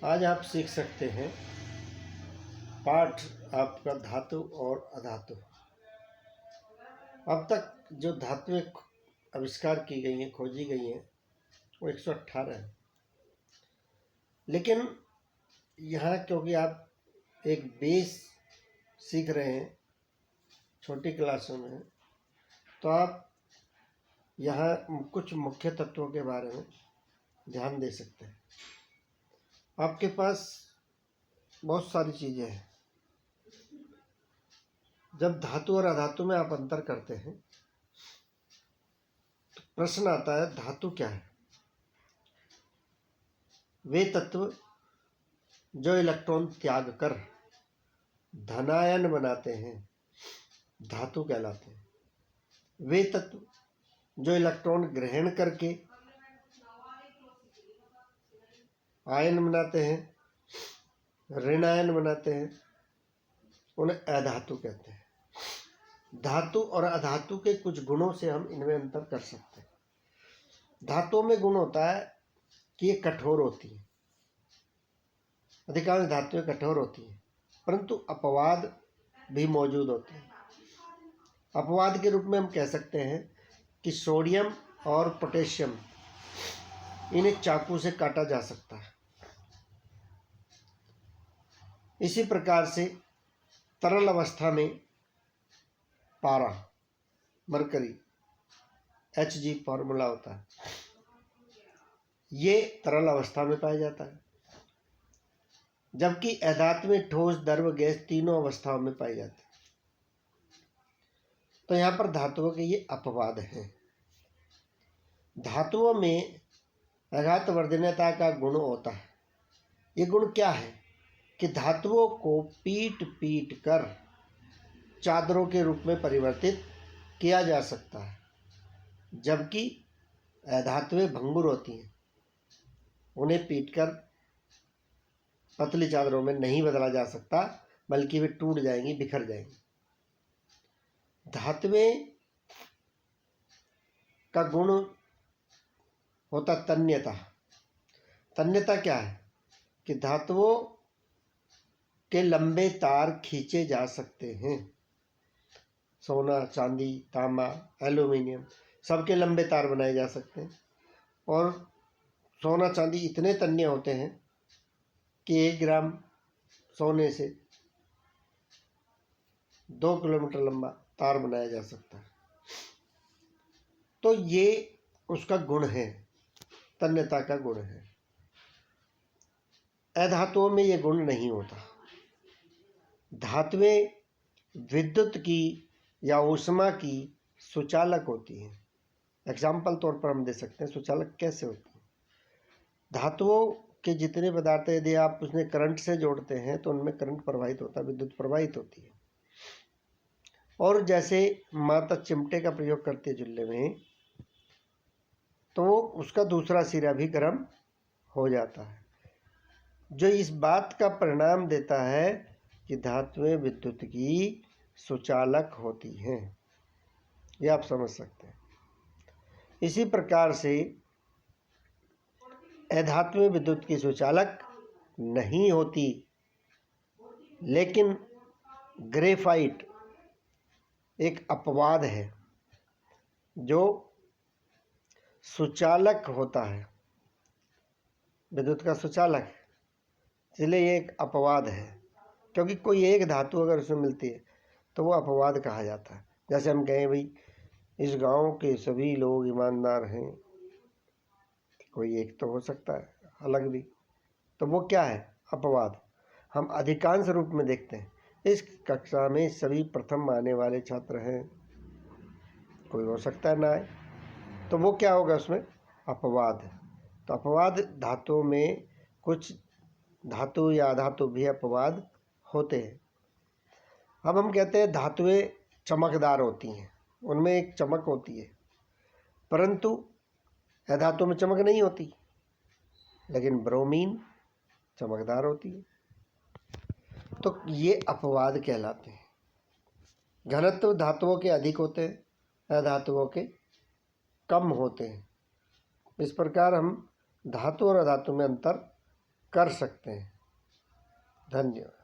आज आप सीख सकते हैं पाठ आपका धातु और अधातु। अब तक जो धातुएं आविष्कार की गई हैं, खोजी गई हैं, वो 118 है। लेकिन यहाँ क्योंकि आप एक बेस सीख रहे हैं, छोटी क्लासों में, तो आप यहाँ कुछ मुख्य तत्वों के बारे में ध्यान दे सकते हैं। आपके पास बहुत सारी चीज़ें हैं। जब धातु और अधातु में आप अंतर करते हैं तो प्रश्न आता है धातु क्या है। वे तत्व जो इलेक्ट्रॉन त्याग कर धनायन बनाते हैं धातु कहलाते हैं। वे तत्व जो इलेक्ट्रॉन ग्रहण करके आयन बनाते हैं, ऋणायन बनाते हैं, उन्हें अधातु कहते हैं। धातु और अधातु के कुछ गुणों से हम इनमें अंतर कर सकते हैं। धातुओं में गुण होता है कि ये कठोर होती है। अधिकांश धातुएं कठोर होती हैं, परंतु अपवाद भी मौजूद होते हैं। अपवाद के रूप में हम कह सकते हैं कि सोडियम और पोटेशियम, इन्हें चाकू से काटा जा सकता है। इसी प्रकार से तरल अवस्था में पारा, मरकरी, Hg फॉर्मूला होता है, ये तरल अवस्था में पाया जाता है, जबकि अधातु में ठोस, द्रव, गैस तीनों अवस्थाओं में पाई जाती है। तो यहाँ पर धातुओं के ये अपवाद हैं। धातुओं में आघात वर्धनीयता का गुण होता है। ये गुण क्या है कि धातुओं को पीट पीट कर चादरों के रूप में परिवर्तित किया जा सकता है, जबकि अधातुएं भंगुर होती हैं। उन्हें पीटकर पतली चादरों में नहीं बदला जा सकता, बल्कि वे टूट जाएंगी, बिखर जाएंगी। धातुएं का गुण होता तन्यता। तन्यता क्या है कि धातुओं के लंबे तार खींचे जा सकते हैं। सोना, चांदी, तांबा, एल्यूमिनियम, सबके लंबे तार बनाए जा सकते हैं। और सोना, चांदी इतने तन्य होते हैं कि 1 ग्राम सोने से 2 किलोमीटर लंबा तार बनाया जा सकता है। तो ये उसका गुण है, तन्यता का गुण है। अधातुओं में ये गुण नहीं होता। धातुएं विद्युत की या ऊष्मा की सुचालक होती हैं। एग्जाम्पल तौर पर हम दे सकते हैं सुचालक कैसे होती है। धातुओं के जितने पदार्थ यदि आप उसमें करंट से जोड़ते हैं तो उनमें करंट प्रवाहित होता है, विद्युत प्रवाहित होती है। और जैसे माता चिमटे का प्रयोग करती है चूल्हे में, तो उसका दूसरा सिरा भी गर्म हो जाता है, जो इस बात का परिणाम देता है कि धातुएं विद्युत की सुचालक होती हैं। ये आप समझ सकते हैं। इसी प्रकार से अधातुएं विद्युत की सुचालक नहीं होती, लेकिन ग्रेफाइट एक अपवाद है जो सुचालक होता है, विद्युत का सुचालक, इसलिए ये एक अपवाद है। क्योंकि कोई एक धातु अगर उसमें मिलती है तो वो अपवाद कहा जाता है। जैसे हम कहें भाई इस गांव के सभी लोग ईमानदार हैं, कोई एक तो हो सकता है अलग भी, तो वो क्या है? अपवाद। हम अधिकांश रूप में देखते हैं इस कक्षा में सभी प्रथम आने वाले छात्र हैं, कोई हो सकता है ना आए, तो वो क्या होगा? उसमें अपवाद। तो अपवाद धातुओं में कुछ धातु या अधातु भी अपवाद होते हैं। अब हम कहते हैं धातुएं चमकदार होती हैं, उनमें एक चमक होती है, परंतु अधातु में चमक नहीं होती, लेकिन ब्रोमीन चमकदार होती है। तो ये अपवाद कहलाते हैं। घनत्व धातुओं के अधिक होते हैं, अधातुओं के कम होते हैं। इस प्रकार हम धातु और अधातु में अंतर कर सकते हैं। धन्यवाद।